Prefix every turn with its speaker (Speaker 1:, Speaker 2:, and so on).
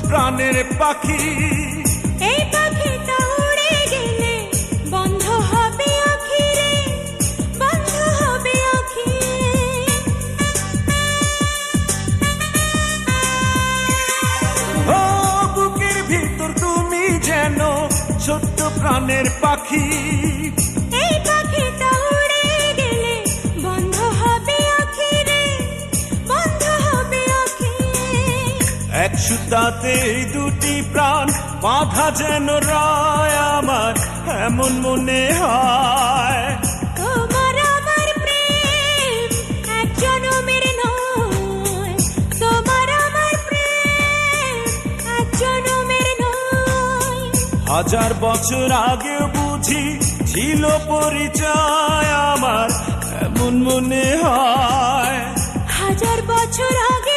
Speaker 1: প্রাণের পাখি।
Speaker 2: এই পাখিটা উড়ে গেলে বন্ধ হবে আঁখি রে, বন্ধ হবে আঁখি।
Speaker 1: ও বুকের ভিতর তুমি যেন ছোট্ট প্রাণের পাখি।
Speaker 2: এই পাখিটা উড়ে গেলে বন্ধ হবে আঁখি রে, বন্ধ হবে আঁখি।
Speaker 1: এক সুতাতে দুটি প্রাণ বাঁধা যেন রয় আমার, এমন মনে হয়।
Speaker 2: তোমার আমার প্রেম এক জনমের নয়, তোমার আমার প্রেম এক জনমের নয়।
Speaker 1: হাজার বছর আগে বুঝি ছিল পরিচয় আমার, এমন মনে হয়।
Speaker 2: হাজার বছর আগে